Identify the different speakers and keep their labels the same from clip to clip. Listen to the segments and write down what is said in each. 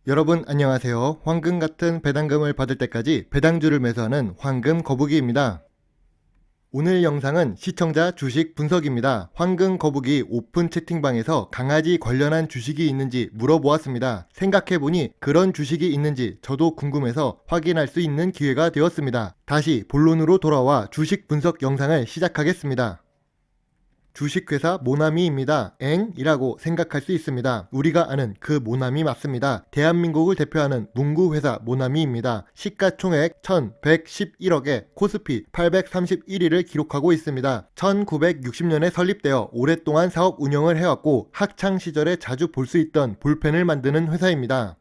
Speaker 1: 여러분 안녕하세요. 황금 같은 배당금을 받을 때까지 배당주를 매수하는 황금 거북이입니다. 오늘 영상은 시청자 주식 분석입니다. 황금 거북이 오픈 채팅방에서 강아지 관련한 주식이 있는지 물어보았습니다. 생각해보니 그런 주식이 있는지 저도 궁금해서 확인할 수 있는 기회가 되었습니다. 다시 본론으로 돌아와 주식 분석 영상을 시작하겠습니다. 주식회사 모나미입니다. 엥이라고 생각할 수 있습니다. 우리가 아는 그 모나미 맞습니다. 대한민국을 대표하는 문구회사 모나미입니다. 시가총액 1111억에 코스피 831위를 기록하고 있습니다. 1960년에 설립되어 오랫동안 사업 운영을 해왔고 학창시절에 자주 볼 수 있던 볼펜을 만드는 회사입니다.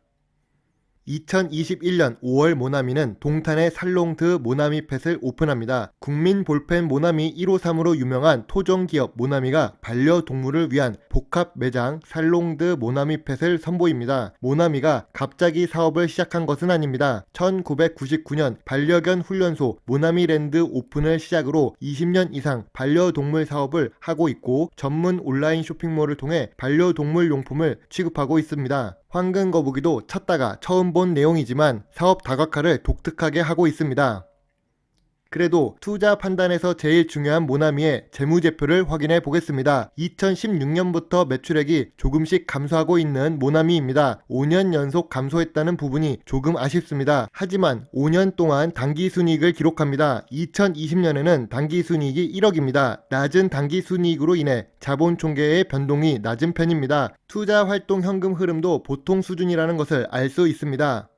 Speaker 1: 2021년 5월 모나미는 동탄의 살롱드 모나미펫을 오픈합니다. 국민 볼펜 모나미 153으로 유명한 토종기업 모나미가 반려동물을 위한 복합 매장 살롱드 모나미펫을 선보입니다. 모나미가 갑자기 사업을 시작한 것은 아닙니다. 1999년 반려견 훈련소 모나미랜드 오픈을 시작으로 20년 이상 반려동물 사업을 하고 있고 전문 온라인 쇼핑몰을 통해 반려동물 용품을 취급하고 있습니다. 황금 거북이도 찾다가 처음 본 내용이지만 사업 다각화를 독특하게 하고 있습니다. 그래도 투자 판단에서 제일 중요한 모나미의 재무제표를 확인해 보겠습니다. 2016년부터 매출액이 조금씩 감소하고 있는 모나미입니다. 5년 연속 감소했다는 부분이 조금 아쉽습니다. 하지만 5년 동안 당기순이익을 기록합니다. 2020년에는 당기순이익이 1억입니다. 낮은 당기순이익으로 인해 자본총계의 변동이 낮은 편입니다. 투자 활동 현금 흐름도 보통 수준이라는 것을 알 수 있습니다.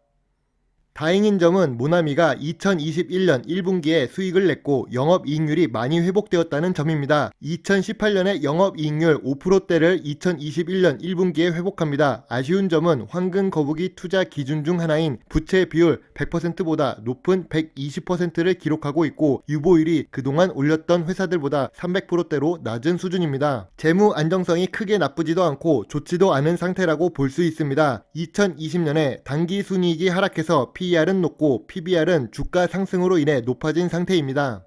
Speaker 1: 다행인 점은 모나미가 2021년 1분기에 수익을 냈고 영업이익률이 많이 회복되었다는 점입니다. 2018년의 영업이익률 5%대를 2021년 1분기에 회복합니다. 아쉬운 점은 황금 거북이 투자 기준 중 하나인 부채 비율 100%보다 높은 120%를 기록하고 있고 유보율이 그동안 올렸던 회사들보다 300%대로 낮은 수준입니다. 재무 안정성이 크게 나쁘지도 않고 좋지도 않은 상태라고 볼 수 있습니다. 2020년에 당기순이익이 하락해서 PER은 높고 PBR은 주가 상승으로 인해 높아진 상태입니다.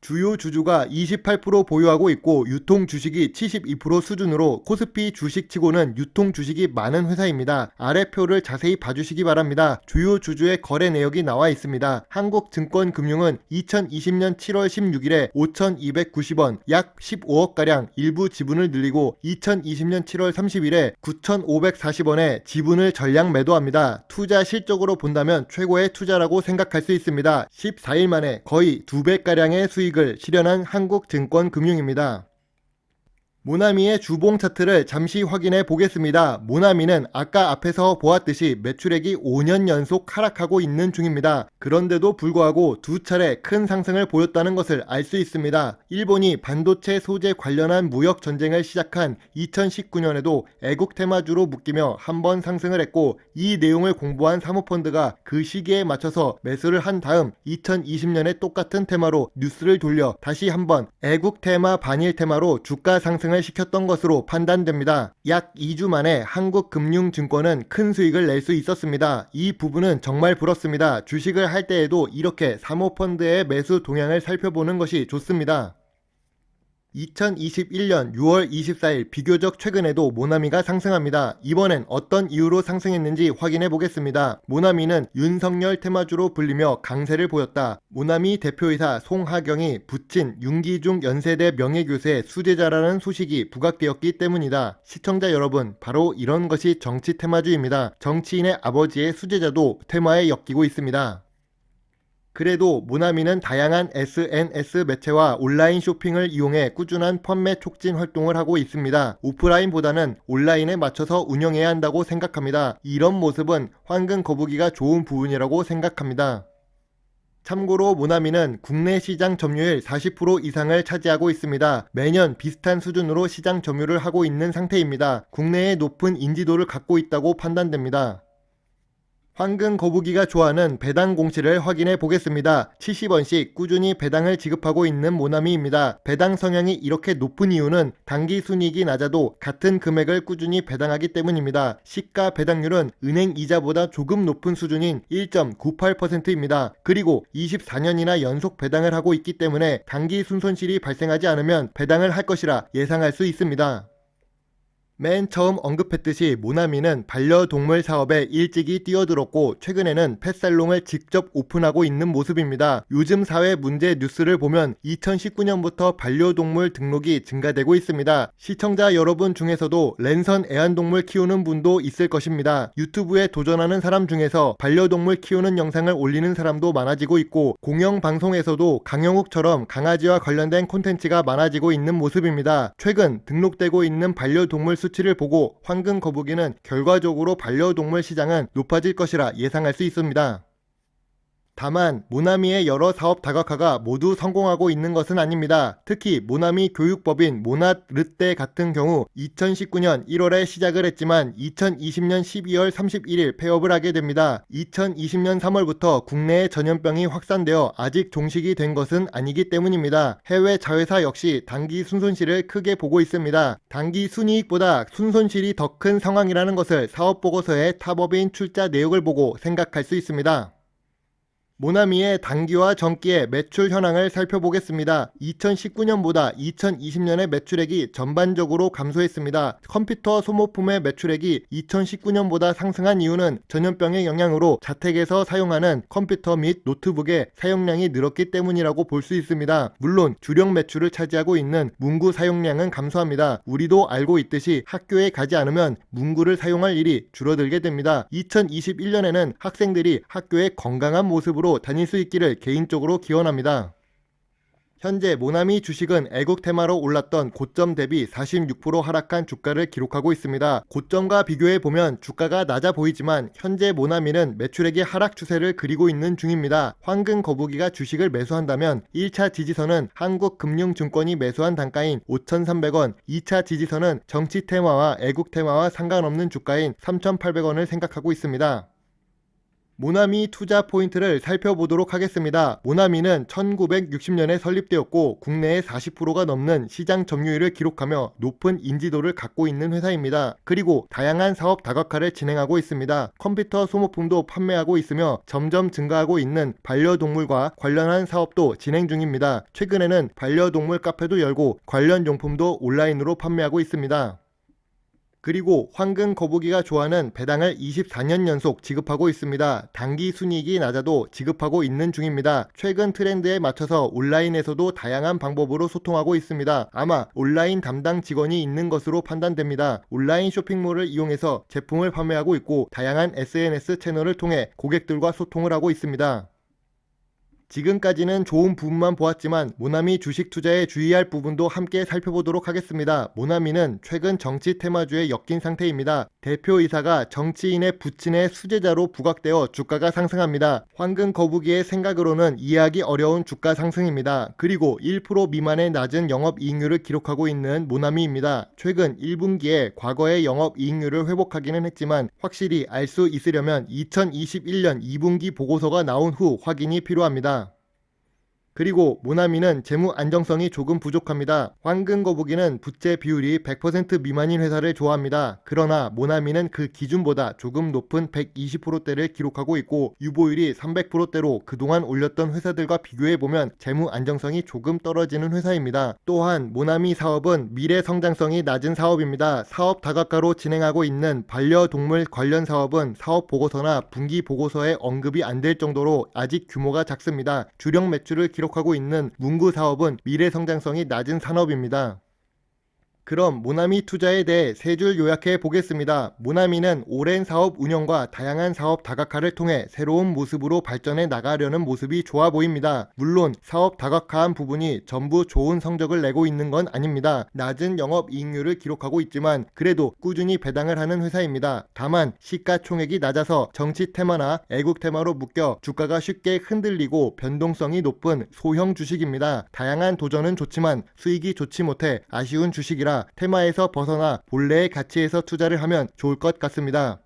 Speaker 1: 주요 주주가 28% 보유하고 있고 유통 주식이 72% 수준으로 코스피 주식치고는 유통 주식이 많은 회사입니다. 아래 표를 자세히 봐주시기 바랍니다. 주요 주주의 거래 내역이 나와 있습니다. 한국증권금융은 2020년 7월 16일에 5,290원 약 15억가량 일부 지분을 늘리고 2020년 7월 30일에 9,540원에 지분을 전량 매도합니다. 투자 실적으로 본다면 최고의 투자라고 생각할 수 있습니다. 14일 만에 거의 2배가량의 수익을 실현한 한국증권금융입니다. 모나미의 주봉 차트를 잠시 확인해 보겠습니다. 모나미는 아까 앞에서 보았듯이 매출액이 5년 연속 하락하고 있는 중입니다. 그런데도 불구하고 두 차례 큰 상승을 보였다는 것을 알 수 있습니다. 일본이 반도체 소재 관련한 무역 전쟁을 시작한 2019년에도 애국 테마주로 묶이며 한 번 상승을 했고 이 내용을 공부한 사모펀드가 그 시기에 맞춰서 매수를 한 다음 2020년에 똑같은 테마로 뉴스를 돌려 다시 한번 애국 테마 반일 테마로 주가 상승을 시켰던 것으로 판단됩니다. 약 2주 만에 한국금융증권은 큰 수익을 낼 수 있었습니다. 이 부분은 정말 부럽습니다. 주식을 할 때에도 이렇게 사모펀드의 매수 동향을 살펴보는 것이 좋습니다. 2021년 6월 24일 비교적 최근에도 모나미가 상승합니다. 이번엔 어떤 이유로 상승했는지 확인해 보겠습니다. 모나미는 윤석열 테마주로 불리며 강세를 보였다. 모나미 대표이사 송하경이 부친 윤기중 연세대 명예교수의 수제자라는 소식이 부각되었기 때문이다. 시청자 여러분, 바로 이런 것이 정치 테마주입니다. 정치인의 아버지의 수제자도 테마에 엮이고 있습니다. 그래도 모나미는 다양한 SNS 매체와 온라인 쇼핑을 이용해 꾸준한 판매 촉진 활동을 하고 있습니다. 오프라인보다는 온라인에 맞춰서 운영해야 한다고 생각합니다. 이런 모습은 황금 거북이가 좋은 부분이라고 생각합니다. 참고로 모나미는 국내 시장 점유율 40% 이상을 차지하고 있습니다. 매년 비슷한 수준으로 시장 점유를 하고 있는 상태입니다. 국내에 높은 인지도를 갖고 있다고 판단됩니다. 황금 거북이가 좋아하는 배당 공시를 확인해 보겠습니다. 70원씩 꾸준히 배당을 지급하고 있는 모나미입니다. 배당 성향이 이렇게 높은 이유는 단기 순이익이 낮아도 같은 금액을 꾸준히 배당하기 때문입니다. 시가 배당률은 은행 이자보다 조금 높은 수준인 1.98%입니다. 그리고 24년이나 연속 배당을 하고 있기 때문에 단기 순손실이 발생하지 않으면 배당을 할 것이라 예상할 수 있습니다. 맨 처음 언급했듯이 모나미는 반려동물 사업에 일찍이 뛰어들었고 최근에는 펫살롱을 직접 오픈하고 있는 모습입니다. 요즘 사회 문제 뉴스를 보면 2019년부터 반려동물 등록이 증가되고 있습니다. 시청자 여러분 중에서도 랜선 애완동물 키우는 분도 있을 것입니다. 유튜브에 도전하는 사람 중에서 반려동물 키우는 영상을 올리는 사람도 많아지고 있고 공영방송에서도 강영욱처럼 강아지와 관련된 콘텐츠가 많아지고 있는 모습입니다. 최근 등록되고 있는 반려동물 수치를 보고 황금거북이는 결과적으로 반려동물 시장은 높아질 것이라 예상할 수 있습니다. 다만 모나미의 여러 사업 다각화가 모두 성공하고 있는 것은 아닙니다. 특히 모나미 교육법인 모낫 르떼 같은 경우 2019년 1월에 시작을 했지만 2020년 12월 31일 폐업을 하게 됩니다. 2020년 3월부터 국내에 전염병이 확산되어 아직 종식이 된 것은 아니기 때문입니다. 해외 자회사 역시 단기 순손실을 크게 보고 있습니다. 단기 순이익보다 순손실이 더 큰 상황이라는 것을 사업보고서의 타법인 출자 내역을 보고 생각할 수 있습니다. 모나미의 단기와 전기의 매출 현황을 살펴보겠습니다. 2019년보다 2020년의 매출액이 전반적으로 감소했습니다. 컴퓨터 소모품의 매출액이 2019년보다 상승한 이유는 전염병의 영향으로 자택에서 사용하는 컴퓨터 및 노트북의 사용량이 늘었기 때문이라고 볼 수 있습니다. 물론 주력 매출을 차지하고 있는 문구 사용량은 감소합니다. 우리도 알고 있듯이 학교에 가지 않으면 문구를 사용할 일이 줄어들게 됩니다. 2021년에는 학생들이 학교에 건강한 모습으로 다닐 수 있기를 개인적으로 기원합니다. 현재 모나미 주식은 애국 테마로 올랐던 고점 대비 46% 하락한 주가를 기록하고 있습니다. 고점과 비교해 보면 주가가 낮아 보이지만 현재 모나미는 매출액의 하락 추세를 그리고 있는 중입니다. 황금거북이가 주식을 매수한다면 1차 지지선은 한국금융증권이 매수한 단가인 5,300원, 2차 지지선은 정치 테마와 애국 테마와 상관없는 주가인 3,800원을 생각하고 있습니다. 모나미 투자 포인트를 살펴보도록 하겠습니다. 모나미는 1960년에 설립되었고 국내의 40%가 넘는 시장 점유율을 기록하며 높은 인지도를 갖고 있는 회사입니다. 그리고 다양한 사업 다각화를 진행하고 있습니다. 컴퓨터 소모품도 판매하고 있으며 점점 증가하고 있는 반려동물과 관련한 사업도 진행 중입니다. 최근에는 반려동물 카페도 열고 관련 용품도 온라인으로 판매하고 있습니다. 그리고 황금거북이가 좋아하는 배당을 24년 연속 지급하고 있습니다. 단기 순이익이 낮아도 지급하고 있는 중입니다. 최근 트렌드에 맞춰서 온라인에서도 다양한 방법으로 소통하고 있습니다. 아마 온라인 담당 직원이 있는 것으로 판단됩니다. 온라인 쇼핑몰을 이용해서 제품을 판매하고 있고 다양한 SNS 채널을 통해 고객들과 소통을 하고 있습니다. 지금까지는 좋은 부분만 보았지만 모나미 주식 투자에 주의할 부분도 함께 살펴보도록 하겠습니다. 모나미는 최근 정치 테마주에 엮인 상태입니다. 대표이사가 정치인의 부친의 수제자로 부각되어 주가가 상승합니다. 황금거북이의 생각으로는 이해하기 어려운 주가 상승입니다. 그리고 1% 미만의 낮은 영업이익률을 기록하고 있는 모나미입니다. 최근 1분기에 과거의 영업이익률을 회복하기는 했지만 확실히 알 수 있으려면 2021년 2분기 보고서가 나온 후 확인이 필요합니다. 그리고 모나미는 재무 안정성이 조금 부족합니다. 황금거북이는 부채 비율이 100% 미만인 회사를 좋아합니다. 그러나 모나미는 그 기준보다 조금 높은 120%대를 기록하고 있고 유보율이 300%대로 그동안 올렸던 회사들과 비교해보면 재무 안정성이 조금 떨어지는 회사입니다. 또한 모나미 사업은 미래 성장성이 낮은 사업입니다. 사업 다각화로 진행하고 있는 반려동물 관련 사업은 사업 보고서나 분기 보고서에 언급이 안 될 정도로 아직 규모가 작습니다. 주력 매출을 기록하고 있는 문구 사업은 미래 성장성이 낮은 산업입니다. 그럼 모나미 투자에 대해 세 줄 요약해 보겠습니다. 모나미는 오랜 사업 운영과 다양한 사업 다각화를 통해 새로운 모습으로 발전해 나가려는 모습이 좋아 보입니다. 물론 사업 다각화한 부분이 전부 좋은 성적을 내고 있는 건 아닙니다. 낮은 영업이익률을 기록하고 있지만 그래도 꾸준히 배당을 하는 회사입니다. 다만 시가총액이 낮아서 정치 테마나 애국 테마로 묶여 주가가 쉽게 흔들리고 변동성이 높은 소형 주식입니다. 다양한 도전은 좋지만 수익이 좋지 못해 아쉬운 주식이라 테마에서 벗어나 본래의 가치에서 투자를 하면 좋을 것 같습니다.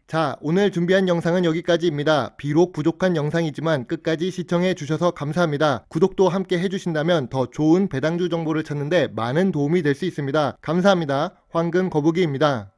Speaker 1: 자, 오늘 준비한 영상은 여기까지입니다. 비록 부족한 영상이지만 끝까지 시청해 주셔서 감사합니다. 구독도 함께 해주신다면 더 좋은 배당주 정보를 찾는데 많은 도움이 될 수 있습니다. 감사합니다. 황금거북이입니다.